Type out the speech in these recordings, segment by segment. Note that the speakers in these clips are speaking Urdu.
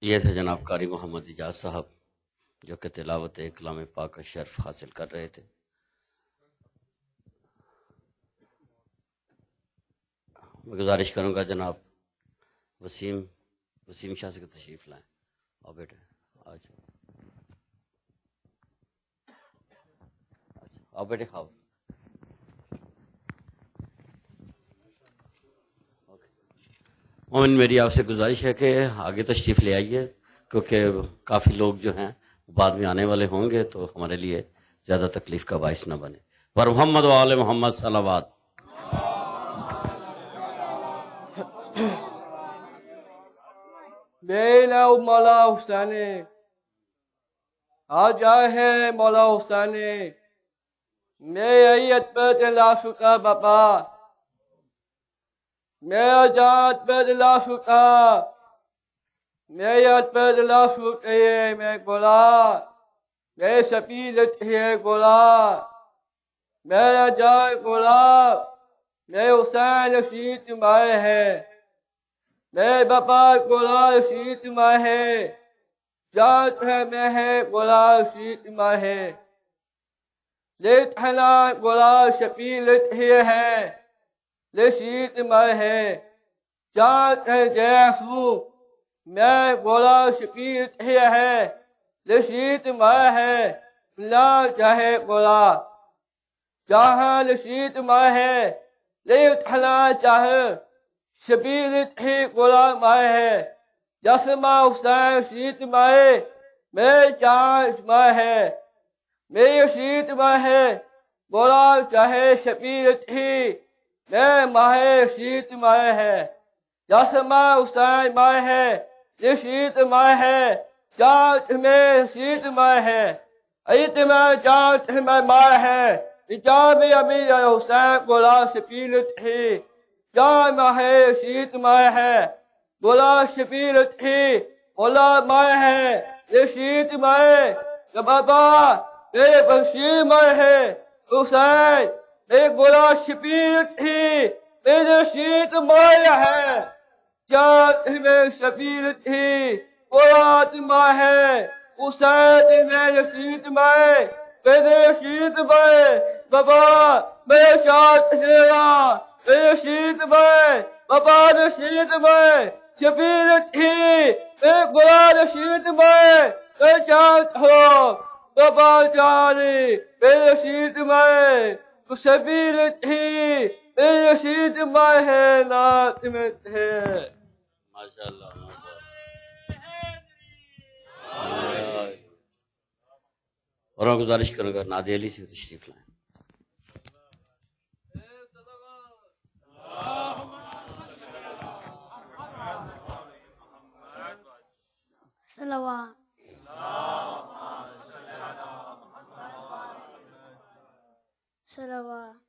یہ تھے جناب قاری محمد اجاز صاحب جو کہ تلاوت کلام پاک کا شرف حاصل کر رہے تھے. میں گزارش کروں گا جناب وسیم شاہ سے تشریف لائیں. آؤ بیٹے آ جاؤ. آؤ بیٹے کھاؤ. مومن میری آپ سے گزارش ہے کہ آگے تشریف لے آئیے کیونکہ کافی لوگ جو ہیں بعد میں آنے والے ہوں گے تو ہمارے لیے زیادہ تکلیف کا باعث نہ بنے. ور محمد و آل محمد صلوات. بینا مولا حسین آ جائے ہے مولا حسین میں ایت پہ دلا سکا بابا میں آجات پہ دلا سکا میں ایت پہ دلا سکے میں گولا میں سپیلت ہے گولا میں جائے گولا میں حسین شیت مائے ہے میں بابا گولا شیت مائے ہے جات ہے میں ہے گولا شیت مائے ہے لیت حنا گولا شپیلت ہے لشیت مائے ہے جات ہے جیسو میں گولا شپیلت ہے لشیت مائے ہے لا چاہے گولا جہاں لشیت مائے ہے لیت حنا چاہے شبیلت ہی گولا مائے ہے جسمہ حسین شیت مائے میں چاہش مائے ہے میں شیت مائے ہے گولا چاہے شبیلت ہی میں ماہے شیت مائے ہے جسمہ حسین مائے ہے یہ شیت مائے ہے چاہت میں شیت مائے ہے ایت میں چاہت میں مائے ہے جام امیر حسین گولا شبیلت ہی جام ہے شیت مائے ہے گولا شبیلت ہی گولا مائے ہے یہ شیت مائے بابا میرے بشیر مائے ہے حسین میرے گولا شبیلت ہی میرے شیت مائے ہے جات میں شبیلت ہی گولا مائے ہے حسین میرے شیت مائے میرے شیت مائے بابا میرے ساتھ تیرا میرے شیت مائے بابا نے شیت مائے شبیلت ہی میرے گولا شیت مائے میں چاہت ہو بابا جانی میرے شیت مائے شبیلت ہی میرے شیت مائے ہے نات میں ہے. ماشاءاللہ. اور میں گزارش کروں گا نادی علی سے تشریف لائیں. صلوات صلوات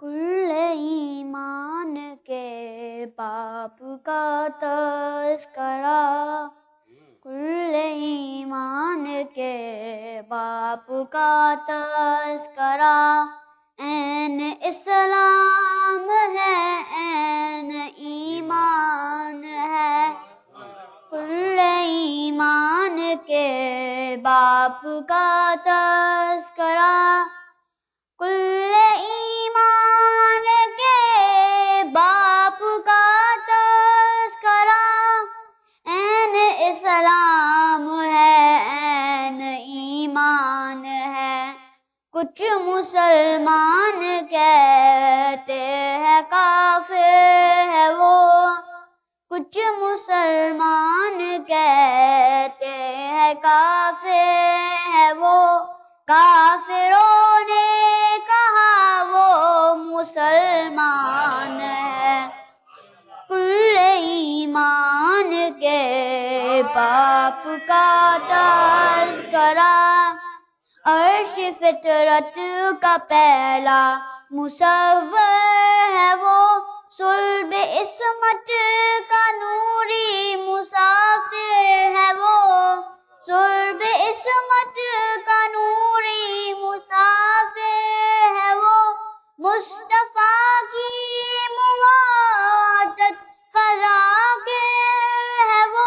کل ایمان کے باپ کا تذکرہ کل ایمان کے باپ کا تذکرہ عین اسلام ہے عین ایمان ہے کل ایمان کے باپ کا تذکرہ کل ایمان کے باپ کا تذکرہ عین اسلام ہے عین ایمان ہے کچھ مسلمان کہتے ہیں کافر ہے وہ کچھ مسلمان کہتے ہیں کافر ہے وہ کافروں نے کہا وہ مسلمان ہے کل ایمان کے باپ کا تذکرہ عرش فطرت کا پہلا مصور ہے وہ مصطفیٰ کی موادت کا ذاکر ہے وہ،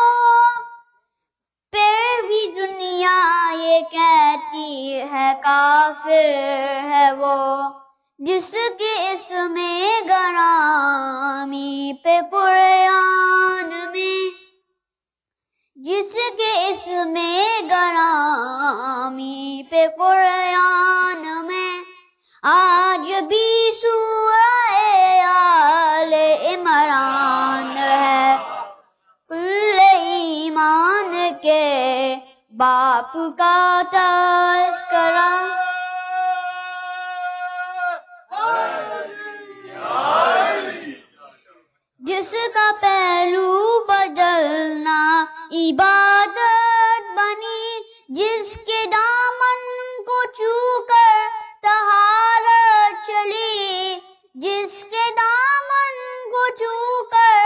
پھر بھی دنیا یہ کہتی ہے کافر ہے وہ، جس کے اسم گرامی پہ قرآن میں، جس کے اسم گرامی پہ قرآن میں آج بھی سورہ آل عمران ہے۔ کل ایمان کے باپ کا تذکرہ، جس کا پہلو بدلنا عبادت بنی، جس کے دامن کو چھو کر طہارت چلی، جس کے دامن کو چھو کر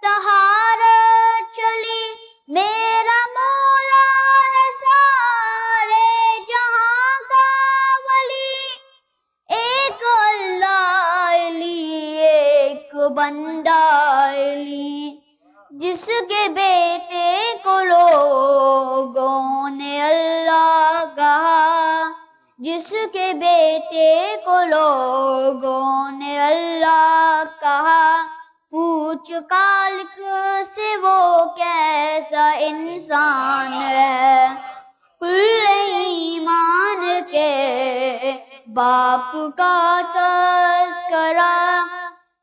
طہارت چلی، میرا مولا ہے سارے جہاں کا ولی، ایک اللہ علی ایک بندہ علی، جس کے بیٹے کو لوگوں نے اللہ کہا، جس کے بیٹے کو لوگوں نے اللہ کہا، پوچھ خالق سے وہ کیسا انسان ہے۔ کل ایمان کے باپ کا تذکرہ،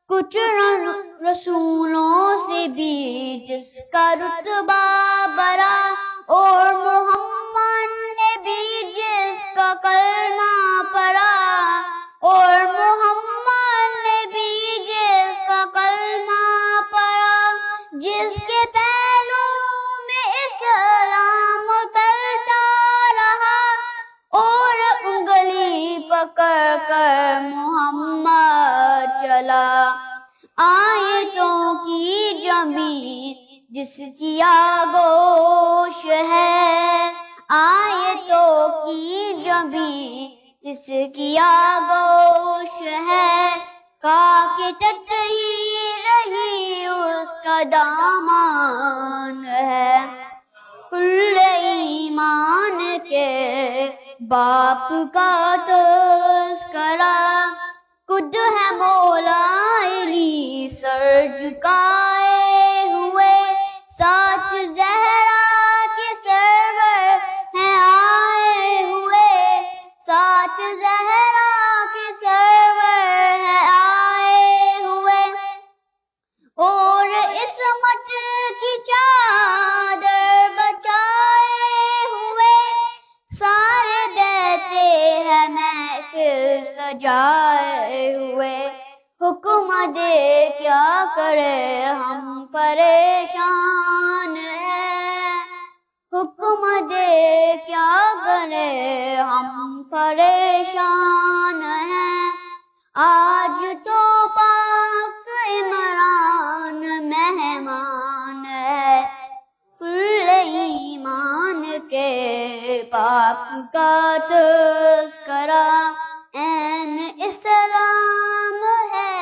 کچھ رسولوں سے بھی جس کا رتبہ بڑا، اور محمد نے بھی جس کا کلمہ پڑھا، اور محمد نے بھی جس کا کلمہ پڑھا، جس کے پہلو میں اسلام پلتا رہا، اور انگلی پکڑ کر محمد چلا، آیتوں کی جمی جس کی آغوش ہے، آیتوں کی جمی جس کی آغوش ہے، کاکے تطہیر ہی اس کا دامان ہے۔ کل ایمان کے باپ کا تذکرہ، خود ہے مولا علی سر جھکائے ہوئے، ساتھ زہرا کے سرور ہیں آئے ہوئے، ساتھ زہرا کے سرور ہیں آئے ہوئے، اور عصمت کی چادر بچائے ہوئے، سارے بیٹھے ہیں محفل سجائے ہوئے، حکم دے کیا کرے ہم پریشان ہیں، حکم دے کیا کرے ہم پریشان ہیں، آج تو پاک عمران مہمان ہے۔ کل ایمان کے باپ کا تذکرہ، این اسلام ہے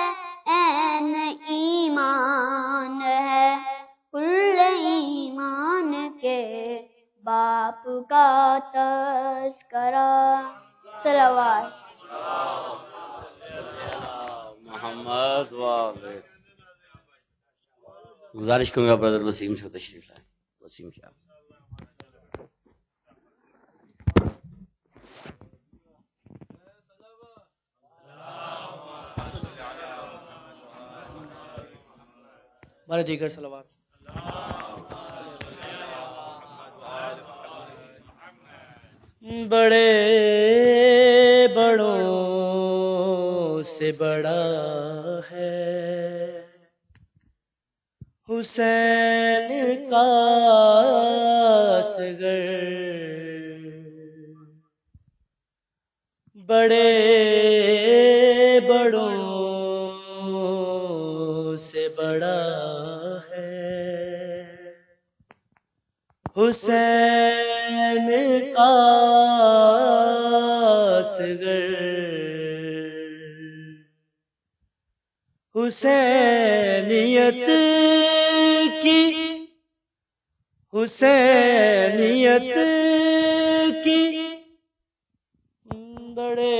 این ایمان ہے، کل ایمان کے باپ کا تذکرہ۔ صلوات محمد والے۔ گزارش کروں گا برادر وسیم سے تشریف لائیں۔ وسیم صاحب۔ ہمارے دیگر صلوات۔ بڑے بڑوں سے بڑا ہے حسین کا اصغر، بڑے بڑوں سے بڑا ہے حسین کا اصغر، حسینیت کی حسینیت کی بڑے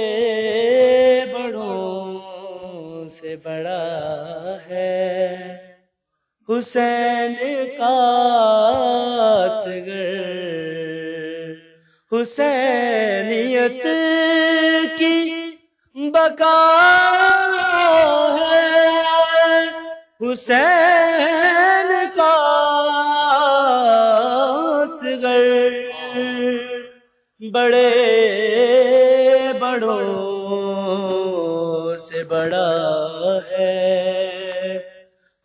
بڑوں سے بڑا ہے حسین کا اصغر حسینیت کی بقا ہے حسین کا اصغر بڑے بڑوں سے بڑا ہے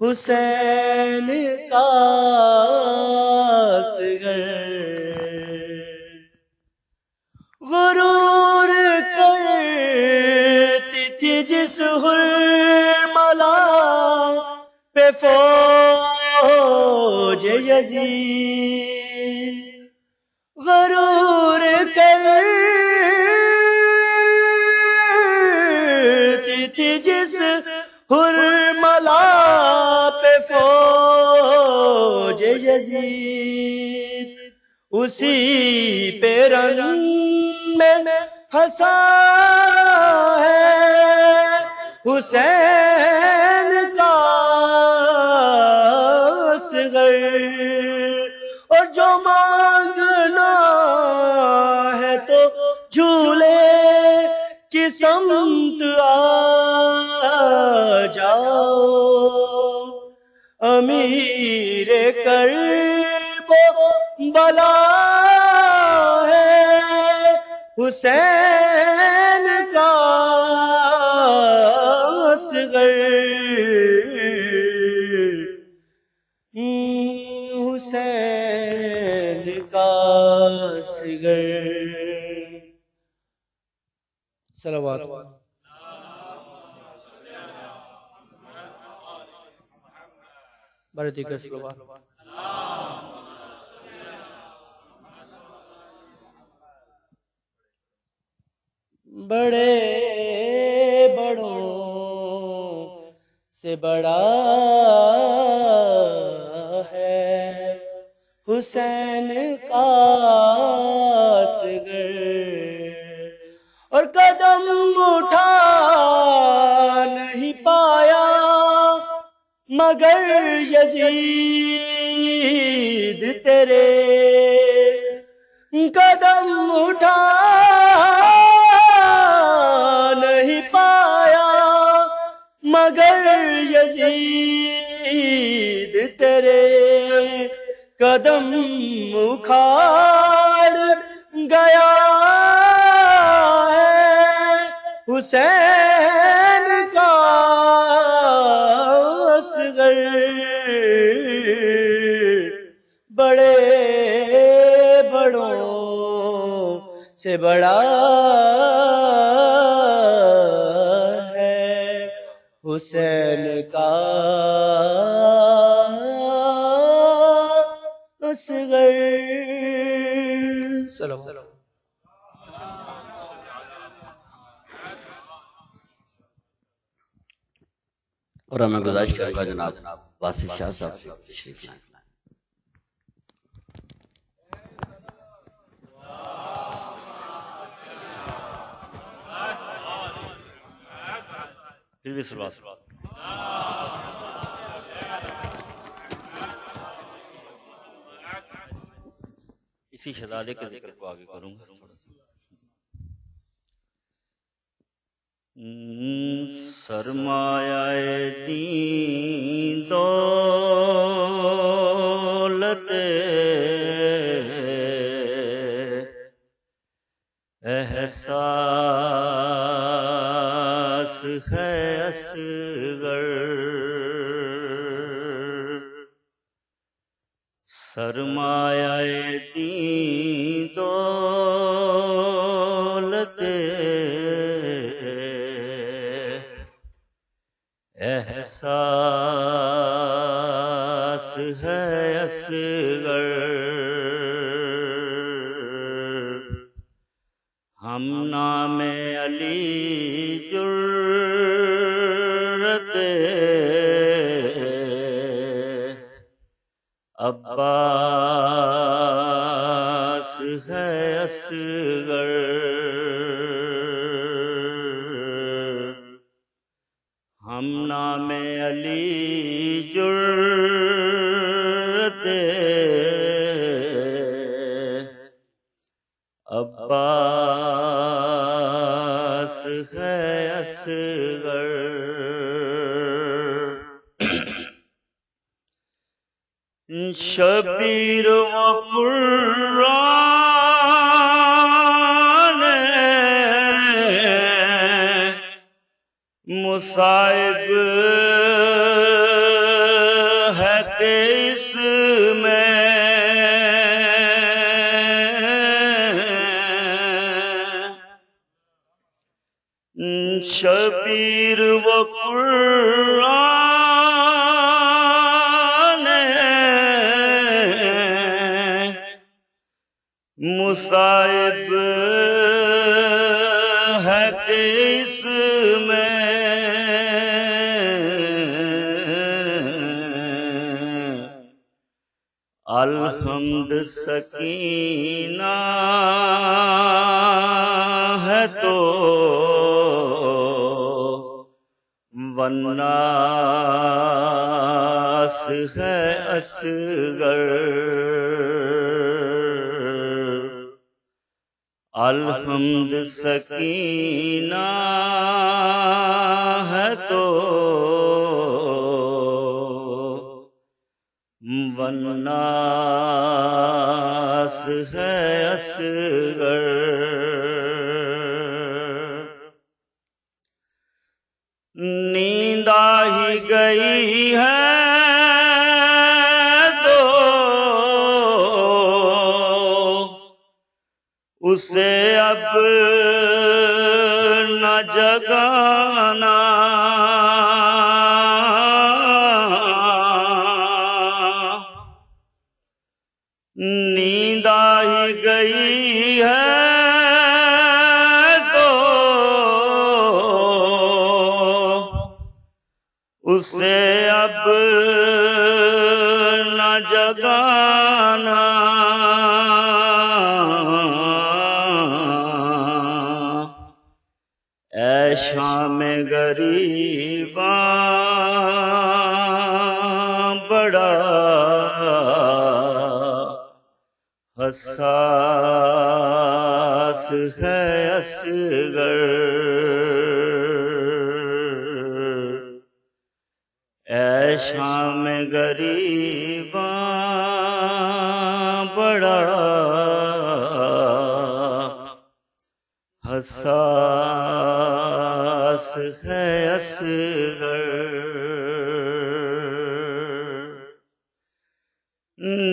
حسین کا اصغر غرور کرتی تھی جس حرملا پہ فوج یزید غرور کرتی تھی جس حرملا پہ فوج یزید اسی پہ رنگ میں ہنسا ہے حسین کا اصغر اور جو مانگنا ہے تو جھولے کی سمت آ جاؤ امیر کرب و بلا ہے حسین کا اصغر حسین کا اصغر صلوات بڑے دیگر صلوات بڑے بڑوں سے بڑا ہے حسین کا اصغر اور قدم اٹھا نہیں پایا مگر یزید تیرے قدم اٹھا نہیں پایا مگر یزید تیرے قدم اکھاڑ گیا ہے حسین کا اصغر بڑے بڑوں سے بڑا ہے حسین کا اصغر سلام اور ہمیں گزارش کروں گا جناب واصف شاہ صاحب سے تشریف لائیں. پھر بھی سلوات اسی شہزادے کے ذکر کو آگے کروں گا. سرمایہ دین دولت احساس ہے اصغر سرمایہ دین دولت احساس ہے اصغر ہم نام علی جرت عباس ہے اصغر، ہم نام علی جرت عباس ہے اصغر۔ شبیر و قرآن مصائب ہے کس میں، شبیر و قرآن مصائب ہے کس میں، الحمد سکینہ ہے تو والناس ہے اصغر، الحمد سکینہ ہے تو والناس ہے اصغر۔ نیند آ ہی گئی ہے تو اسے اب نہ جگانا، نیند آ ہی گئی ہے تو اسے اب نہ جگانا، اے شام غریباں بڑا حساس ہے اصغر، اے شام غریباں بڑا حساس ہے اصغر۔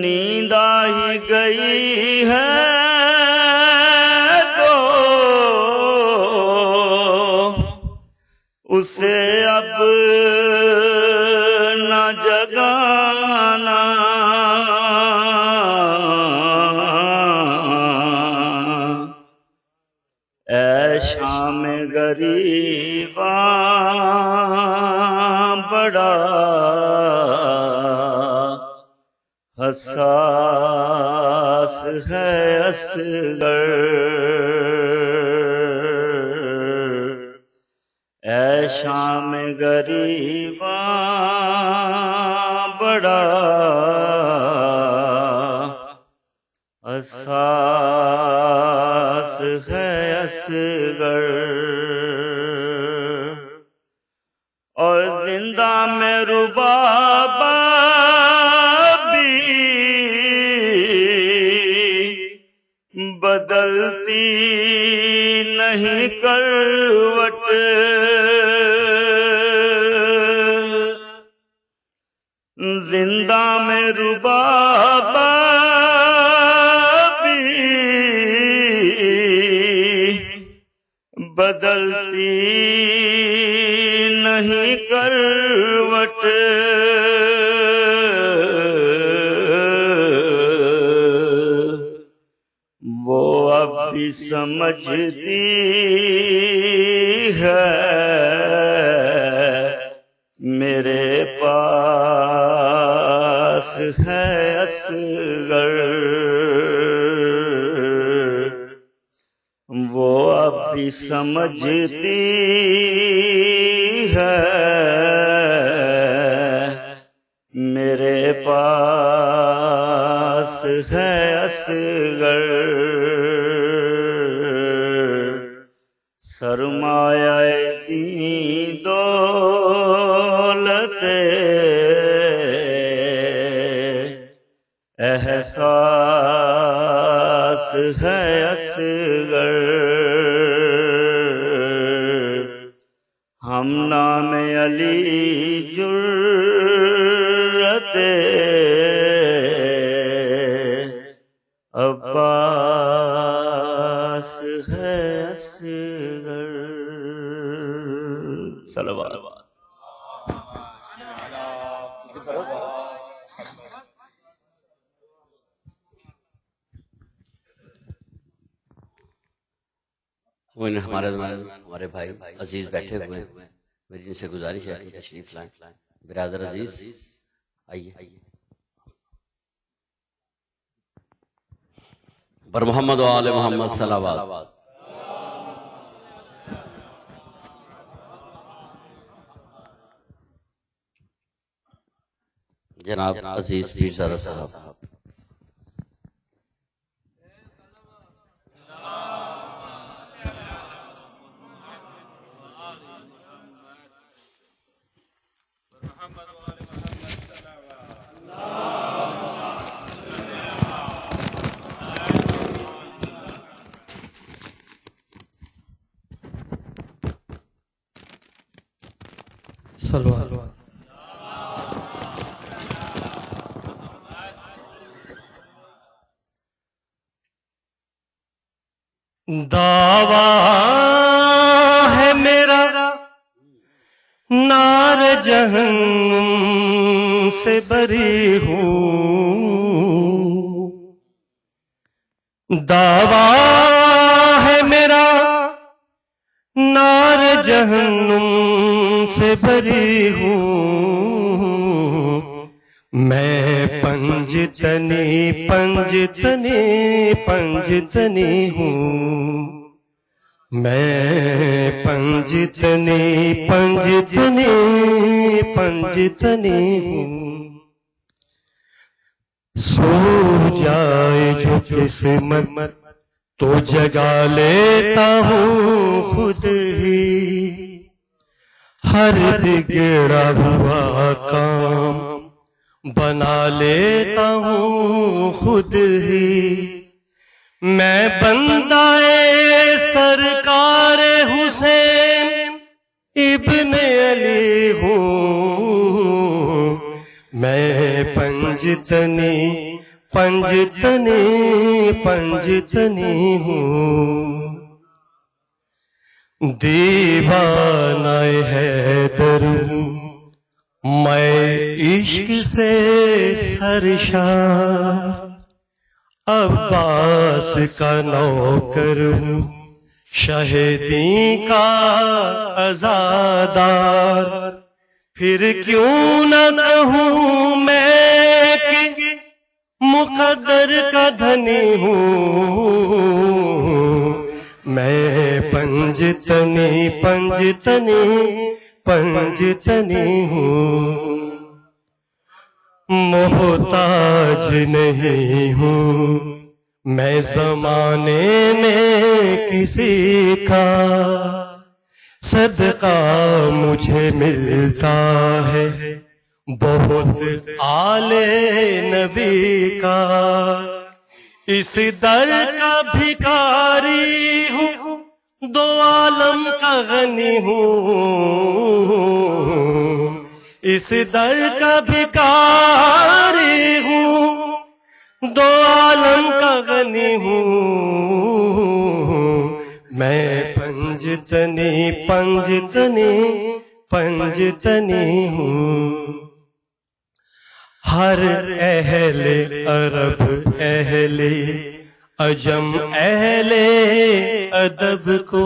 نیند آ ہی گئی ہے تو اسے اب نہ جگانا، اے شام غریباں بڑا حساس ہے اصغر، اے شام غریباں بڑا حساس ہے اصغر۔ اور زندہ میں رباب بدلتی نہیں کروٹ، زندہ میں رباب بھی بدلتی نہیں کروٹ، وہ اب بھی سمجھتی ہے میرے پاس ہے اصغر، وہ اب بھی سمجھتی ہے، میرے پاس ہے اصغر، سرمایہ دین دولت احساس ہے اصغر، ہم نام علی جرت عباس ہے اصغر. صلوات. ہمارے بھائی عزیز بیٹھے ہوئے ہیں، میری ان سے گزارش ہے کہ تشریف لائیں. برادر عزیز آئیے. بر محمد و آل محمد صلوات. جناب عزیز پیرزادہ صاحب. دعویٰ ہے میرا نار جہنم سے بری ہوں، دعویٰ ہے میرا نار جہنم سے بری ہوں، میں پنجتنی پنجتنی پنجتنی ہوں، میں پنجتنی پنجتنی پنجتنی ہوں، سو جائے جو قسمت تو جگا لیتا ہوں خود ہی، ہر بگڑا ہوا کام بنا لیتا ہوں خود ہی، میں بندہ سرکار حسین ابن علی ہوں، میں پنجتنی پنجتنی پنجتنی ہوں، دیوانہ حیدر ہوں میں عشق سے سرشار، عباس کا نوکر ہوں شہیدی کا عزادار، پھر کیوں نہ کہوں میں کہ مقدر کا دھنی ہوں، میں پنجتنی پنجتنی پنجتنی ہوں، محتاج نہیں ہوں میں زمانے میں کسی کا، صدقہ مجھے ملتا ہے بہت آل نبی کا، اس در کا بھکاری ہوں دو عالم کا غنی ہوں، اس در کا بھکاری ہوں دو عالم کا غنی ہوں، میں پنجتنی پنجتنی پنجتنی ہوں، ہر اہل عرب اہل عجم اہل ادب کو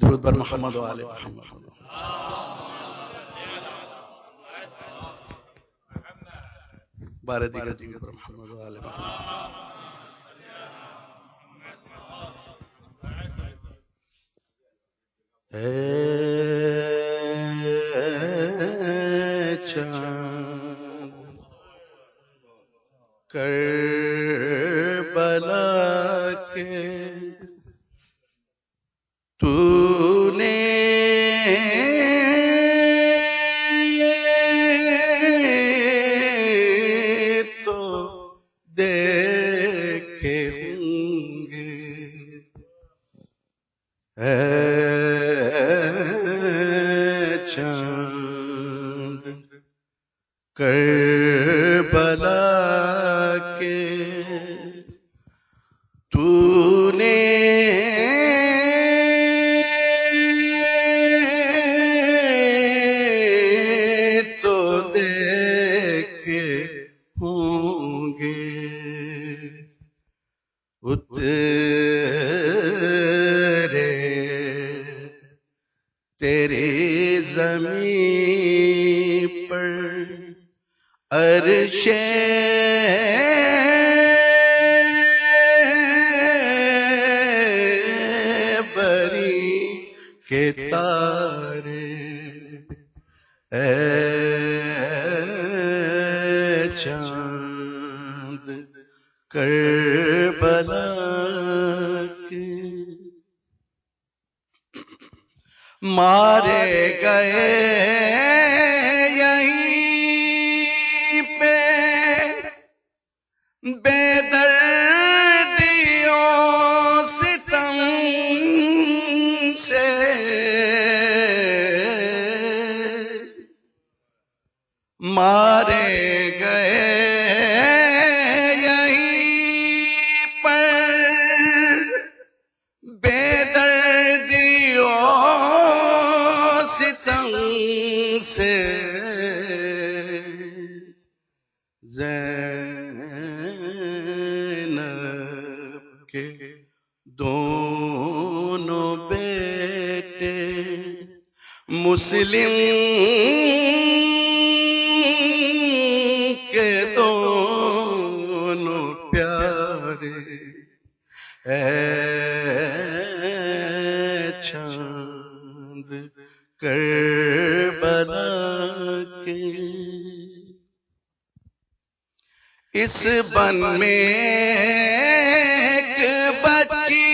درود بر محمد و آل محمد. بار دیگر درود بر محمد و آل محمد. اے چاند کربلا کے تو نے تو دیکھے ہوں گے، اے چاند کربلا کے تو نے اترے تیری زمین پر عرش بری کے تارے، اے چاند کربلا کے مارے گئے یہیں پہ بے دردیوں ستم سے، مارے گئے زینب کے دونوں بیٹے مسلم کے دونوں پیارے، اے چاند کر اس بن میں ایک بچی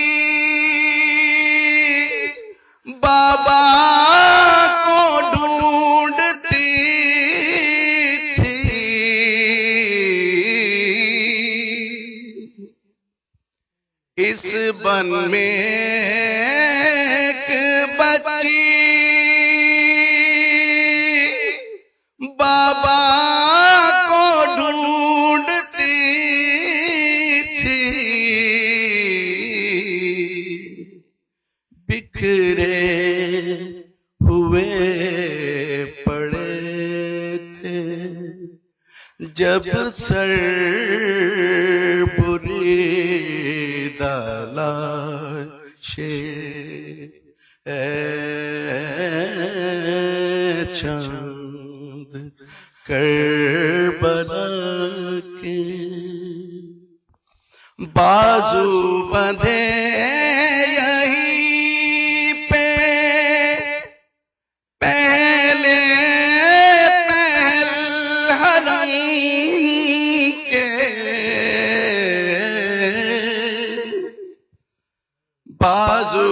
بابا کو ڈھونڈتی تھی، اس بن میں ایک بچی بابا کو ڈھونڈتی تھی، بکھرے ہوئے پڑے تھے جب سر بریدہ لاشے چاند کربلا کے بازو بندھے یہیں پہ پہلے پہل حرم کے، بازو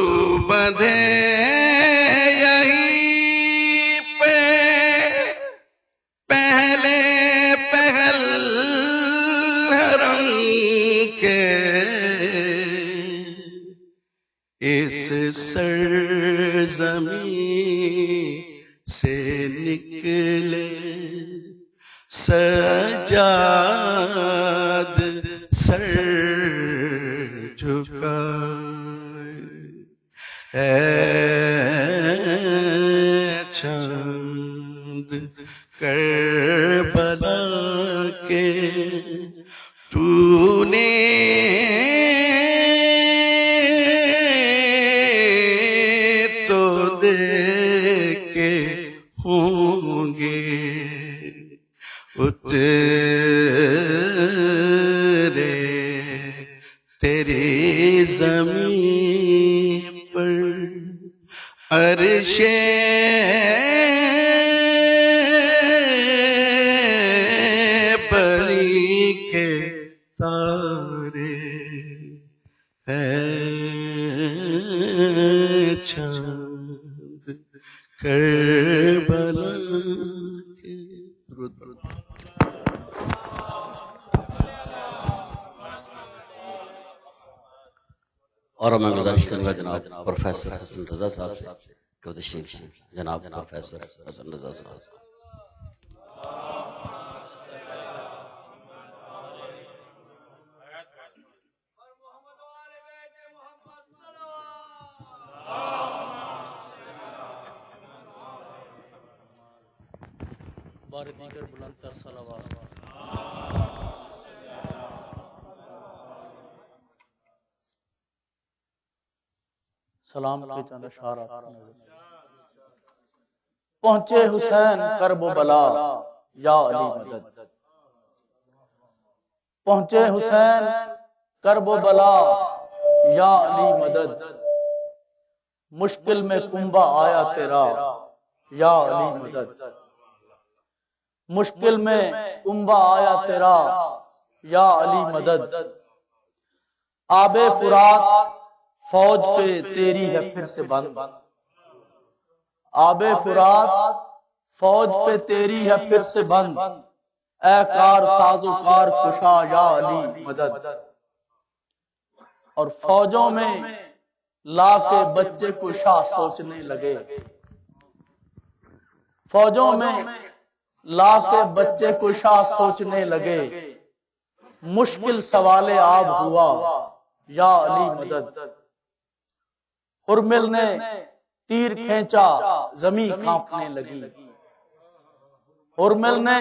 بندھے یہیں پہ پہلے پہل حرم کے، اس سرزمین سے نکلے سجاد سر جھکائے، اے چاند کربلا کے تو نے تو دیکھے ہوں گے اترے تیری زمین پر عرش بری کے تارے، ہے چاند کربلا کے۔ اور میں گزارش کروں گا جناب پروفیسر حسن رضا صاحب سے کہ وہ تشریف لائیں۔ جناب پروفیسر حسن رضا صاحب۔ بار دیگر بلند تر صلوات۔ سلام کے چند اشارات۔ پہنچے حسین کرب و بلا یا علی مدد، پہنچے حسین کرب و بلا یا علی مدد، مشکل میں کنبہ آیا تیرا یا علی مدد، مشکل میں کنبہ آیا تیرا یا علی مدد، آب فرات فوج پہ تیری ہے پھر سے بند، آب فرات فوج پہ تیری ہے پھر سے بند، اے کار ساز و کار کشا یا علی مدد۔ اور فوجوں میں لا کے بچے کو شاہ سوچنے لگے، فوجوں میں لا کے بچے کو شاہ سوچنے لگے، مشکل سوال آب ہوا یا علی مدد۔ ہرمل نے تیر کھینچا زمین کانپنے لگی، ہرمل نے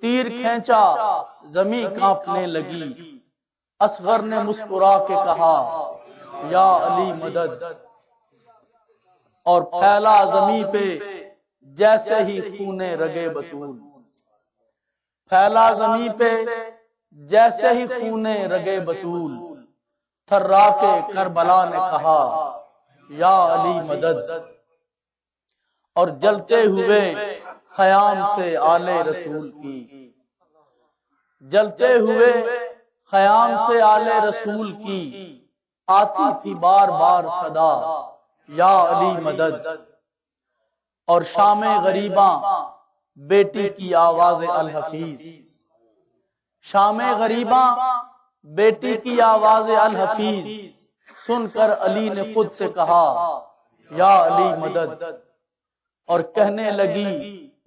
تیر کھینچا زمین کانپنے لگی، اصغر نے مسکرا کے کہا یا علی مدد۔ اور پھیلا زمین پہ جیسے ہی خونے رگے بطول، پھیلا زمین پہ جیسے ہی خونے رگے بطول، تھرا کے کربلا نے کہا یا علی مدد۔ اور جلتے ہوئے خیام سے آل رسول کی، جلتے ہوئے خیام سے آل رسول کی، آتی تھی بار بار صدا یا علی مدد، اور شام غریباں بیٹی کی آواز الحفیظ، شام غریباں بیٹی کی آواز الحفیظ سن کر علی نے خود سے کہا یا علی مدد، اور کہنے لگی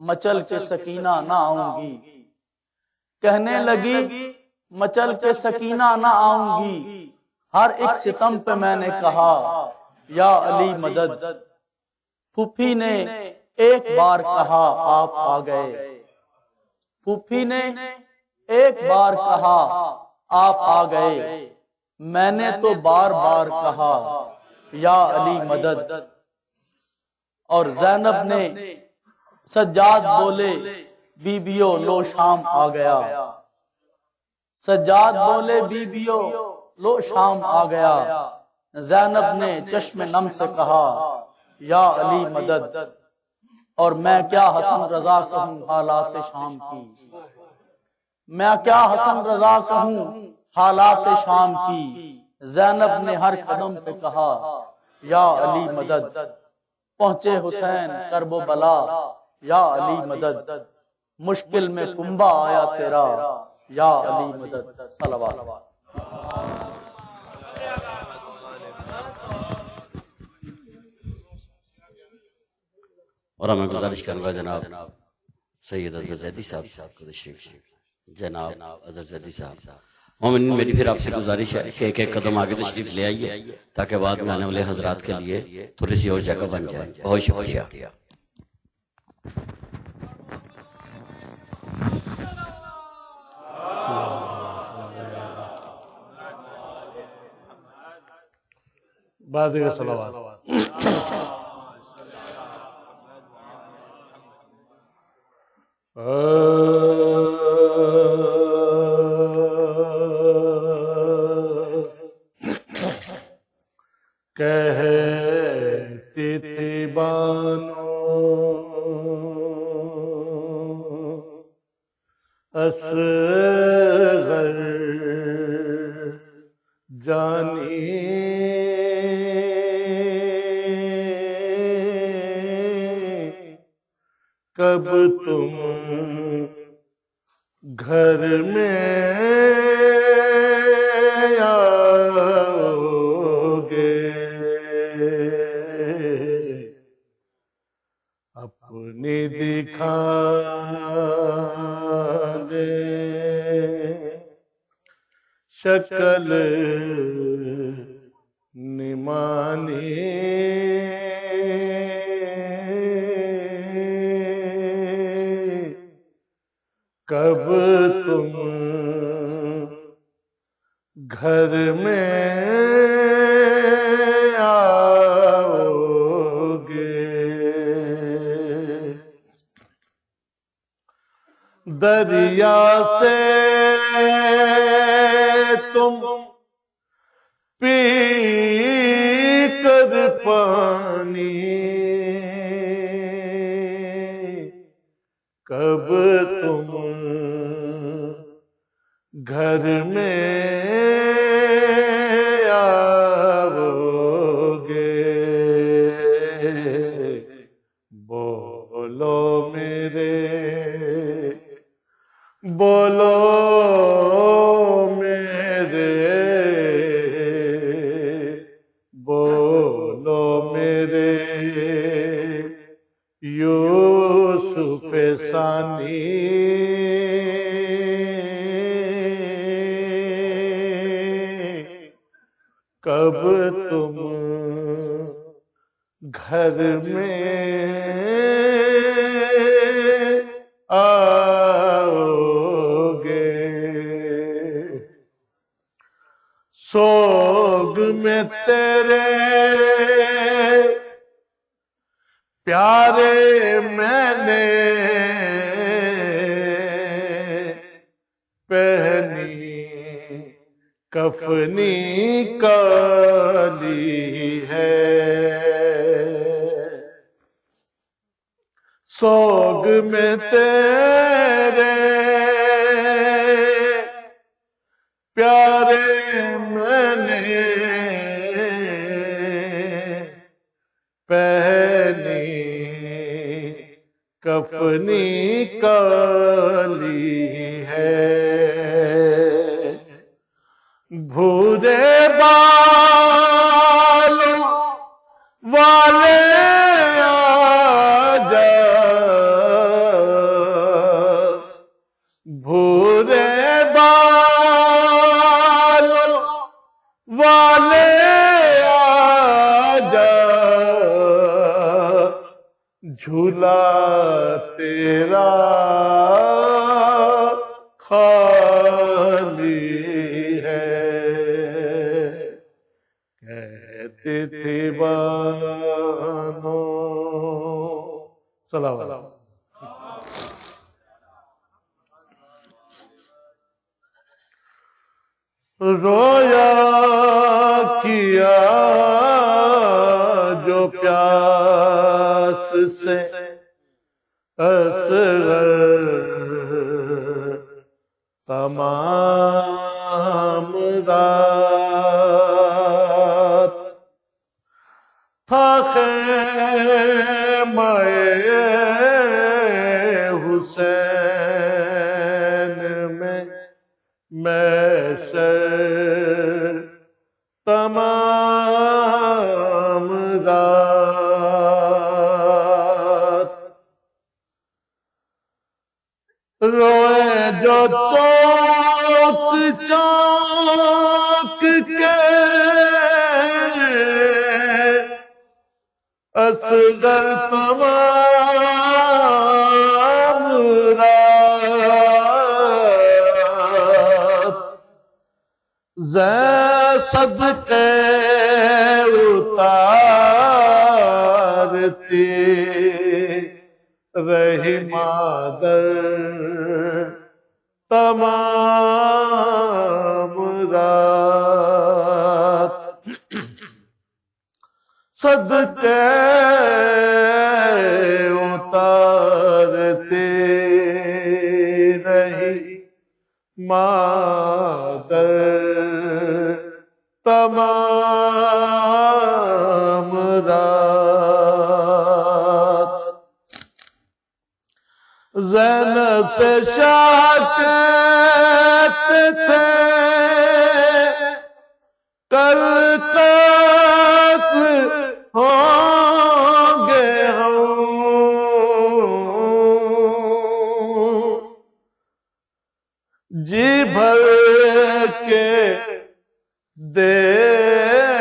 مچل کے سکینہ نہ آؤں گی، کہنے لگی مچل کے سکینہ نہ آؤں گی، ہر ایک ستم پہ میں نے کہا یا علی مدد، پھوپھی نے ایک بار کہا آپ آ گئے، پھوپھی نے ایک بار کہا آپ آ گئے، میں نے تو بار بار کہا یا علی مدد، اور زینب نے سجاد بولے بیبیو لو شام آ گیا، سجاد بولے بیبیو لو شام آ گیا، زینب نے چشم نم سے کہا یا علی مدد، اور میں کیا حسن رضا کہوں حالات شام کی، میں کیا حسن رضا کہوں حالات شام کی، زینب نے ہر قدم پہ کہا یا علی مدد، پہنچے حسین کرب و بلا یا علی مدد، مشکل میں کنبہ آیا تیرا یا علی مدد، صلوات۔ اور میں گزارش کروں گا جناب سید اظہر زیدی صاحب کو تشریف، جناب اظہر زیدی صاحب، مومنین میری پھر آپ سے گزارش ہے کہ ایک ایک قدم آگے تشریف لے آئیے تاکہ بعد میں آنے والے حضرات کے لیے تھوڑی سی اور جگہ بن جائے۔ بہت شکریہ۔ بعد کے صلوات۔ کہتی تھی بانو اصغر جانی کب تم گھر میں آؤ گے، اپنی دکھا دے شکل نمانی، کب تم گھر میں آؤ گے، دریا سے تم پی کر پانی، کب تم گھر میں آؤ گے، بولو میرے بولو میرے بولو میرے یوسف ثانی، کب تم گھر میں آؤ گے، سوگ میں تیرے پیارے میں نے پہنی کفنی کالی ہے، سوگ میں تیرے پیارے میں نے پہنی کفنی کالی ہے، بھورے بالوں والے آجا، بھورے بالوں والے آجا، جھولا تیرا خالی ہے، کہتے تھے بانو صلوات اللہ۔ رویا کیا جو پیاس سے اصغر، تمام رات تھا خیمہ حسین میں محشر، تمام رات روئے جو چوک چوک کے اصغر، تمام رات صدقے اتارتی رہی مادر، تمام رات صدقے اتارتی رہی مادر، تمام رات زینب سے شاہ کہتے تھے کل قتل ہوں گے ہم، جی بھر کے دیکھ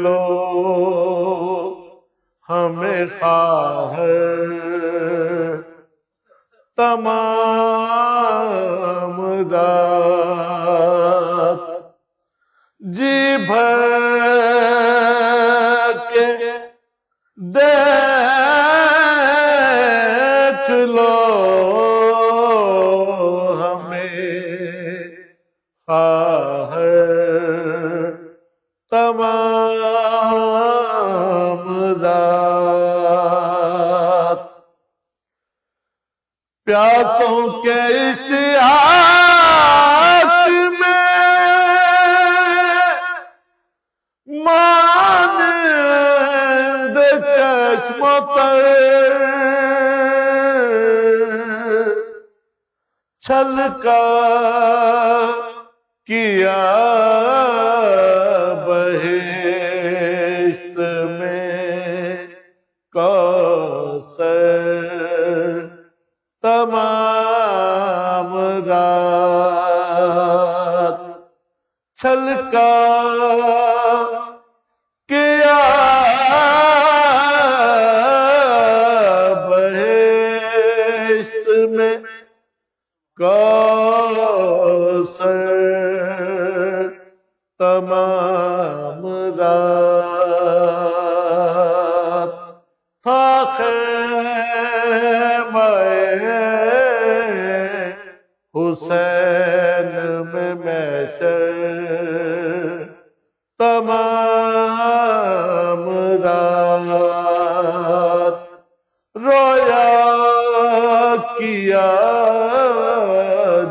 لو ہمیں خواہر، تمام رات جی بھر کے دیکھ لو ہمیں خواہر، تمام رات پیاسوں کے اشتیاق میں مانند چشموں پر چھلکا کیا بہشت میں کوثر، تمام رات چھلکا کیا بہشت میں کوثر، تمام رات تھا خیمہ حسین میں محشر، تمام رات رو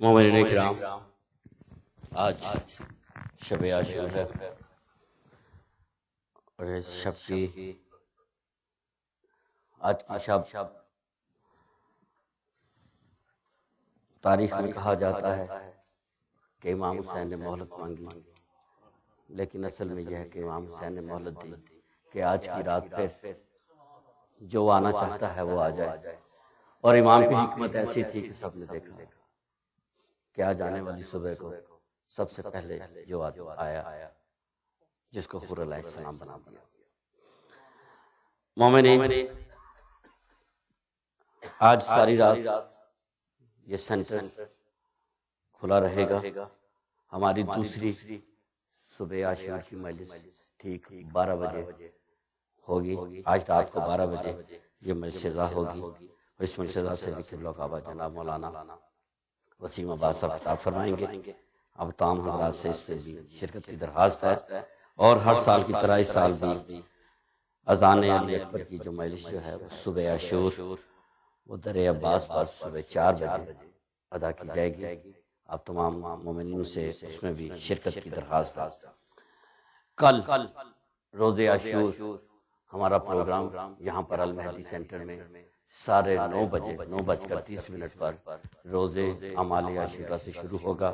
مومنین کرام، آج شب عاشور ہے اور اس شب کی آج کی شب تاریخ میں کہا جاتا ہے کہ امام حسین نے مہلت مانگی، لیکن اصل میں یہ ہے کہ امام حسین نے مہلت دی کہ آج کی رات پھر جو آنا چاہتا ہے وہ آ جائے۔ اور امام کی حکمت ایسی تھی کہ سب نے دیکھا کہ آج آنے والی صبح کو سب سے پہلے جو آیا جس کو حور علیہ السلام بنا دیا۔ مومنین، آج ساری رات یہ سینٹر کھلا رہے گا۔ ہماری دوسری صبح عاشور کی مجلس ٹھیک 12 بجے ہوگی۔ آج رات کو 12 بجے یہ مجلس رضا ہوگی اور اس مجلس رضا سے بھی قبلہ کعبہ جناب مولانا وسیم عباس صاحب خطاب فرمائیں گے۔ اب تمام حضرات سے اس میں بھی شرکت کی درخواست ہے، اور ہر سال کی طرح اس سال بھی اذان علی اکبر کی جو مجلس جو ہے وہ صبح عاشور وہ در عباس پر صبح 4 بجے ادا کی جائے گی۔ اب تمام مومنین سے اس میں بھی شرکت کی درخواست ہے۔ کل روز عاشور ہمارا پروگرام یہاں پر المہدی سینٹر میں 9:30 پر روزے اعمال عاشورہ سے شروع ہوگا،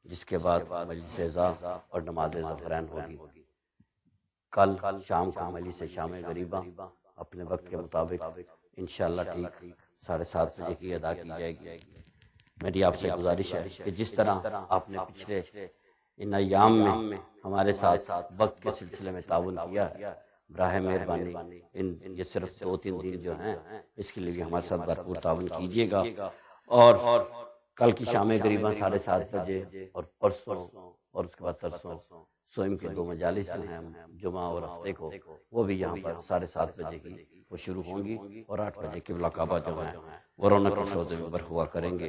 جس کے بعد مجلس عزا اور نماز ظفرین ہوگی۔ کل شام کو مجلس شام غریبہ اپنے وقت کے مطابق انشاءاللہ ٹھیک 7:30 بجے ہی ادا کی جائے گی۔ میری آپ سے گزارش ہے کہ جس طرح آپ نے پچھلے ان ایام میں ہمارے ساتھ وقت کے سلسلے میں تعاون کیا ہے، براہ مہربانی یہ صرف 2-3 دن جو ہیں اس کے لیے بھی ہمارے ساتھ بھرپور تعاون کیجیے گا۔ اور کل کی شام غریبہ 7:30 بجے اور پرسوں اور اس کے بعد ترسوں سوئم کے 2 مجالس جو ہیں جمعہ اور ہفتے کو، وہ بھی یہاں پر 7:30 بجے ہی وہ شروع ہوں گی، اور 8 بجے قبلہ کعبہ جو ہیں وہ رونق روضے میں برخوا کریں گے۔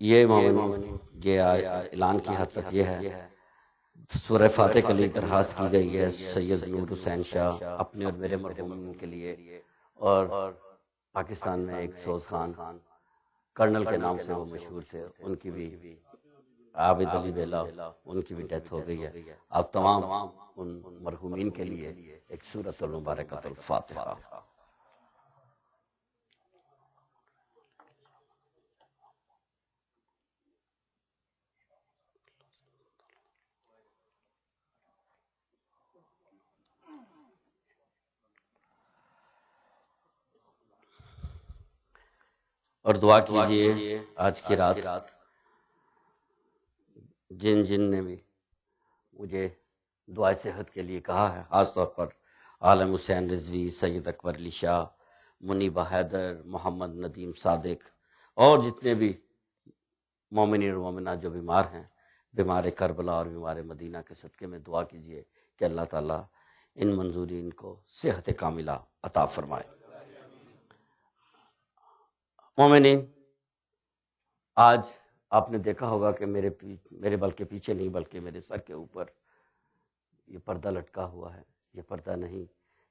یہ مومنین، یہ اعلان کی حد تک یہ ہے۔ سورہ فاتح کے لیے درخواست کی گئی ہے سید نور حسین شاہ اپنے اور میرے مرحومین کے لیے، اور پاکستان میں ایک سوز خان کرنل کے نام سے وہ مشہور تھے، ان کی بھی عابد علی بیلا ان کی بھی ڈیتھ ہو گئی ہے۔ آپ تمام ان مرحومین کے لیے ایک سورۃ المبارکۃ الفاتحہ۔ اور دعا کیجئے آج کی رات جن نے بھی مجھے دعائے صحت کے لیے کہا ہے، خاص طور پر عالم حسین رضوی، سید اکبر علی شاہ، منیبہ حیدر، محمد ندیم صادق، اور جتنے بھی مومنین اور مومنات جو بیمار ہیں، بیمار کربلا اور بیمار مدینہ کے صدقے میں دعا کیجئے کہ اللہ تعالیٰ ان منظورین کو صحت کاملہ عطا فرمائے۔ مومنین، آج آپ نے دیکھا ہوگا کہ میرے بلکہ پیچھے نہیں بلکہ میرے سر کے اوپر یہ پردہ لٹکا ہوا ہے۔ یہ پردہ نہیں،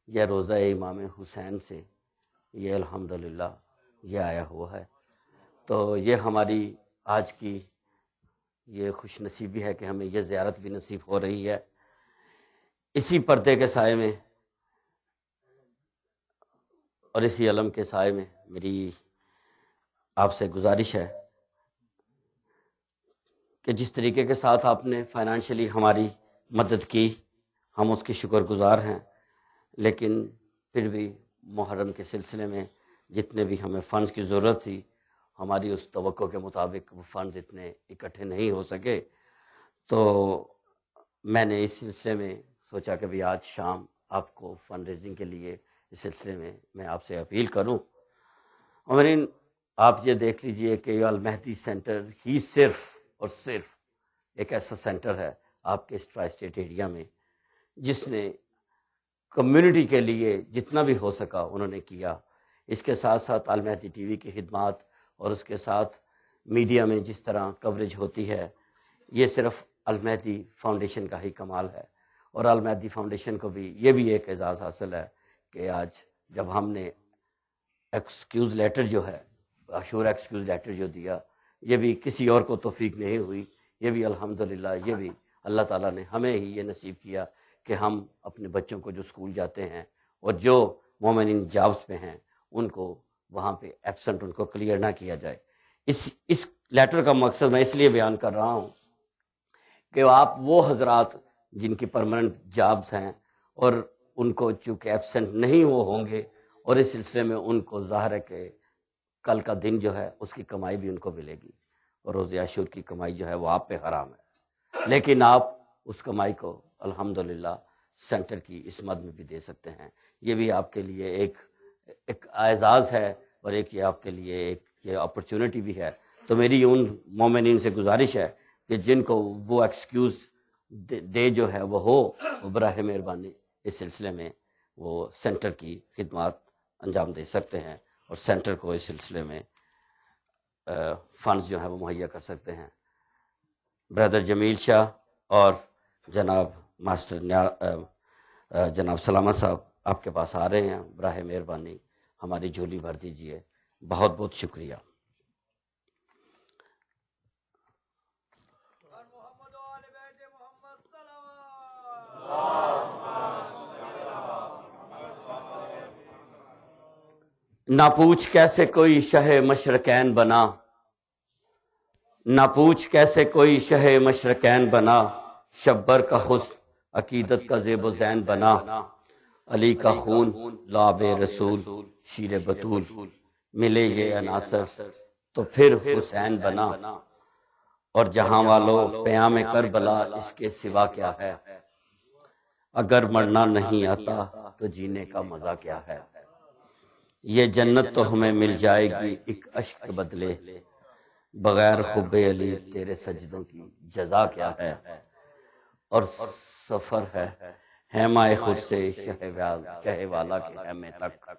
یہ روضہ امام حسین سے یہ الحمدللہ یہ آیا ہوا ہے۔ تو یہ ہماری آج کی یہ خوش نصیبی ہے کہ ہمیں یہ زیارت بھی نصیب ہو رہی ہے۔ اسی پردے کے سائے میں اور اسی علم کے سائے میں میری آپ سے گزارش ہے کہ جس طریقے کے ساتھ آپ نے فائنانشلی ہماری مدد کی، ہم اس کی شکر گزار ہیں، لیکن پھر بھی محرم کے سلسلے میں جتنے بھی ہمیں فنڈز کی ضرورت تھی، ہماری اس توقع کے مطابق وہ فنڈز اتنے اکٹھے نہیں ہو سکے۔ تو میں نے اس سلسلے میں سوچا کہ بھی آج شام آپ کو فنڈ ریزنگ کے لیے اس سلسلے میں آپ سے اپیل کروں۔ عمرین آپ یہ دیکھ لیجئے کہ المہدی سینٹر ہی صرف اور صرف ایک ایسا سینٹر ہے آپ کے اس ٹرائی اسٹیٹ ایریا میں جس نے کمیونٹی کے لیے جتنا بھی ہو سکا انہوں نے کیا. اس کے ساتھ ساتھ المہدی ٹی وی کی خدمات اور اس کے ساتھ میڈیا میں جس طرح کوریج ہوتی ہے، یہ صرف المہدی فاؤنڈیشن کا ہی کمال ہے. اور المہدی فاؤنڈیشن کو بھی یہ بھی ایک اعزاز حاصل ہے کہ آج جب ہم نے ایکسکیوز لیٹر جو ہے، عاشور ایکسکیوز لیٹر جو دیا، یہ بھی کسی اور کو توفیق نہیں ہوئی، یہ بھی الحمدللہ یہ بھی اللہ تعالیٰ نے ہمیں ہی یہ نصیب کیا کہ ہم اپنے بچوں کو جو اسکول جاتے ہیں اور جو مومنین جابس پہ ہیں ان کو وہاں پہ ایبسنٹ ان کو کلیئر نہ کیا جائے. اس لیٹر کا مقصد میں اس لیے بیان کر رہا ہوں کہ آپ وہ حضرات جن کی پرماننٹ جابس ہیں اور ان کو چونکہ ایبسنٹ نہیں وہ ہوں گے، اور اس سلسلے میں ان کو ظاہر ہے کہ کل کا دن جو ہے اس کی کمائی بھی ان کو ملے گی، اور روز عاشور کی کمائی جو ہے وہ آپ پہ حرام ہے، لیکن آپ اس کمائی کو الحمدللہ سینٹر کی اس مد میں بھی دے سکتے ہیں. یہ بھی آپ کے لیے ایک اعزاز ہے اور ایک یہ آپ کے لیے ایک یہ اپرچونٹی بھی ہے. تو میری ان مومنین سے گزارش ہے کہ جن کو وہ ایکسکیوز دے جو ہے وہ ہو، وہ براہ مہربانی اس سلسلے میں وہ سینٹر کی خدمات انجام دے سکتے ہیں اور سینٹر کو اس سلسلے میں فنڈز جو ہیں وہ مہیا کر سکتے ہیں. برادر جمیل شاہ اور جناب ماسٹر جناب سلامت صاحب آپ کے پاس آ رہے ہیں، براہ مہربانی ہماری جھولی بھر دیجئے. بہت بہت شکریہ. نہ پوچھ کیسے کوئی شہ مشرقین بنا، نہ پوچھ کیسے کوئی شہ مشرقین بنا، شبر کا حسن عقیدت کا زیب و زین بنا، علی کا خون لعب رسول شیر بطول، ملے یہ عناصر تو پھر حسین بنا. اور جہاں والوں پیام کربلا اس کے سوا کیا ہے، اگر مرنا نہیں آتا تو جینے کا مزہ کیا ہے. یہ جنت تو ہمیں مل جائے گی ایک اشک بدلے، بغیر حب علی تیرے سجدوں کی جزا کیا ہے. اور سفر ہے خیمہ خود سے شہ والا کے خیمے تک،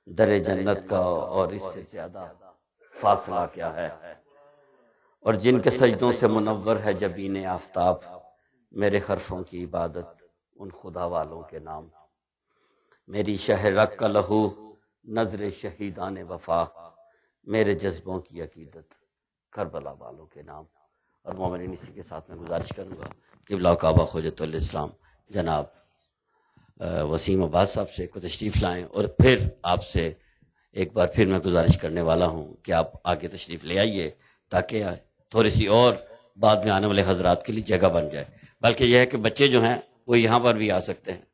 در جنت کا اور اس سے زیادہ فاصلہ کیا ہے. اور جن کے سجدوں سے منور ہے جبین آفتاب، میرے حرفوں کی عبادت ان خدا والوں کے نام. میری شہ رگ کا لہو نظر شہیدان وفا، میرے جذبوں کی عقیدت کربلا والوں کے نام. اور مومنین اسی کے ساتھ میں گزارش کروں گا قبلہ کعبہ حجت الاسلام جناب وسیم عباس صاحب سے کو تشریف لائیں، اور پھر آپ سے ایک بار پھر میں گزارش کرنے والا ہوں کہ آپ آگے تشریف لے آئیے تاکہ تھوڑی سی اور بعد میں آنے والے حضرات کے لیے جگہ بن جائے. بلکہ یہ ہے کہ بچے جو ہیں وہ یہاں پر بھی آ سکتے ہیں.